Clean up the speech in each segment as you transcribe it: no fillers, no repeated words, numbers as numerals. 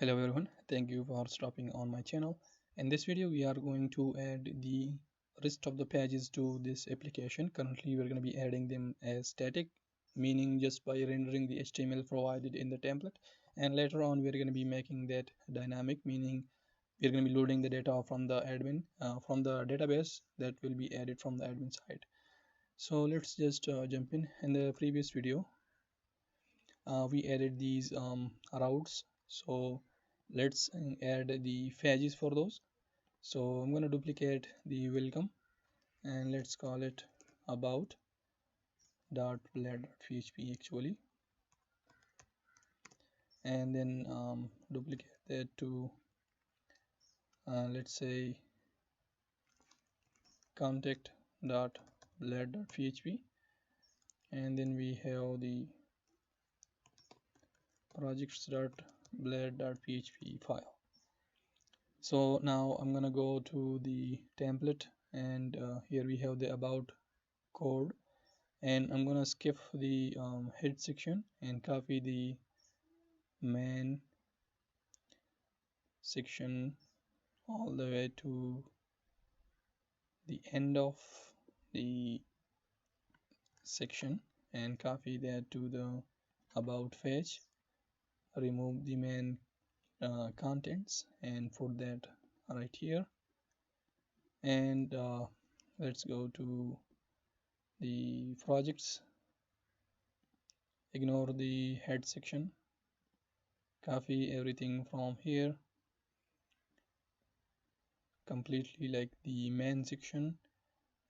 Hello everyone, thank you for stopping on my channel. In this video we are going to add the rest of the pages to this application. Currently we're going to be adding them as static, meaning just by rendering the HTML provided in the template, and later on we're going to be making that dynamic, meaning we're going to be loading the data from the admin from the database that will be added from the admin side. So let's just jump in the previous video. We added these routes, so let's add the pages for those. So I'm going to duplicate the welcome and let's call it about .blade.php actually, and then duplicate that to let's say contact.blade.php, and then we have the projects.blade.php file. So now I'm gonna go to the template, and here we have the about code, and I'm gonna skip the head section and copy the main section all the way to the end of the section and copy that to the about page. Remove the main contents and put that right here, and let's go to the projects, ignore the head section, copy everything from here completely like the main section,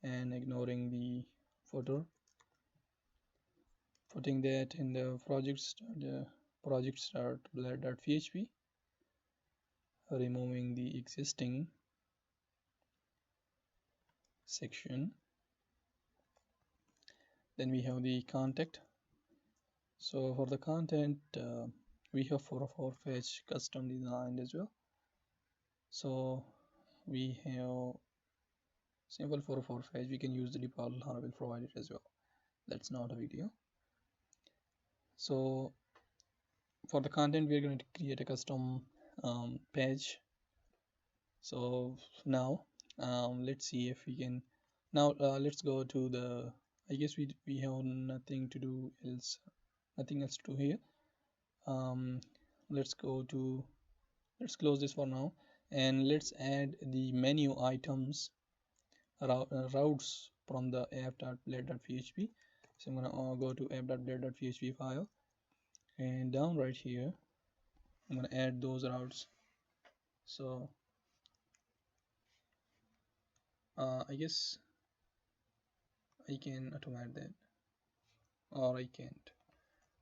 and ignoring the footer, putting that in the projects.blade.php, removing the existing section. Then we have the contact. So for the content we have 404 page custom designed as well. So we have simple 404 page. We can use the default Laravel provided as well. That's not a big deal. So for the content we're going to create a custom page. So now let's see if we can. Now let's go to the, I guess we have nothing to do else, nothing else to do here. Let's close this for now, and let's add the menu items routes from the app.blade.php. So I'm gonna go to app.blade.php file, and down right here I'm gonna add those routes. So I guess I can automate that, or I can't.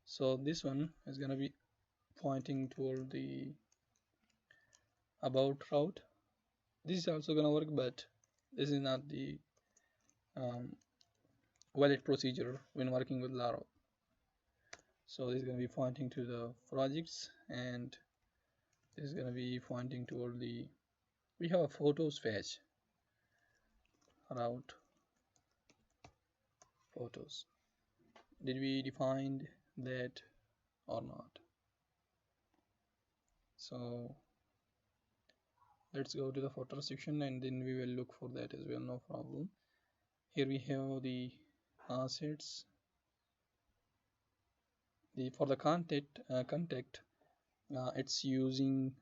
So this one is gonna be pointing toward the about route. This is also gonna work, but this is not the valid procedure when working with Laravel. So this is going to be pointing to the projects, and this is going to be pointing toward the, we have a photos page, route photos. Did we define that or not? So let's go to the photo section, and then we will look for that as well, no problem. Here we have the assets. For the contact it's using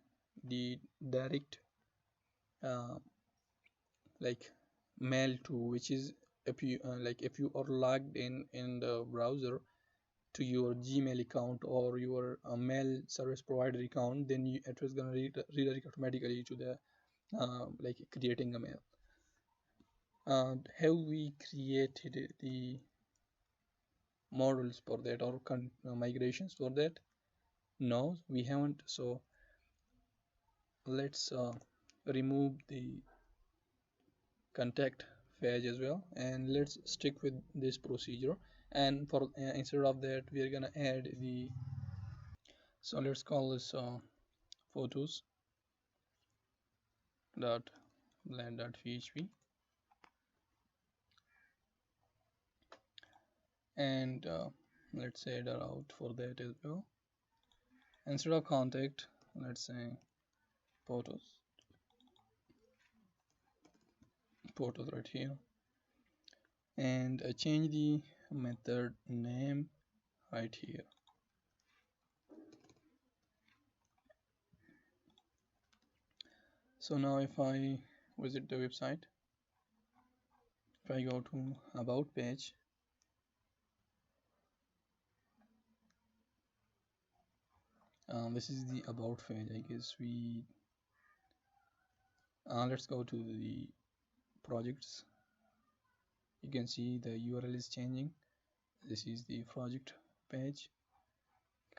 the direct like mail to, which is if you if you are logged in the browser to your Gmail account or your mail service provider account, then it was gonna redirect automatically to the like creating a mail. Have we created the models for that, or migrations for that? No, we haven't. So let's remove the contact page as well, and let's stick with this procedure. And for instead of that we are gonna add the, so let's call this photos dot blend.php, and let's add a route for that as well. Instead of contact let's say photos, right here, and change the method name right here. So now if I visit the website, if I go to about page, this is the about page. I guess we let's go to the projects. You can see the URL is changing. This is the project page.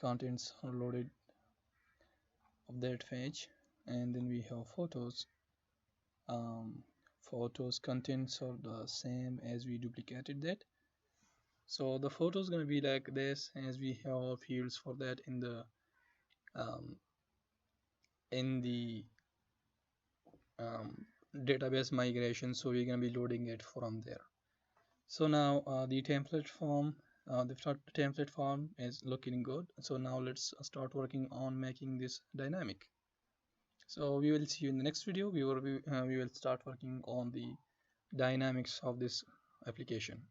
Contents are loaded of that page, and then we have photos. Photos contents are the same as we duplicated that. So the photo is going to be like this, as we have fields for that um, in the database migration. So we're going to be loading it from there. So now the template form, the template form is looking good. So now let's start working on making this dynamic. So we will see you in the next video. We will start working on the dynamics of this application.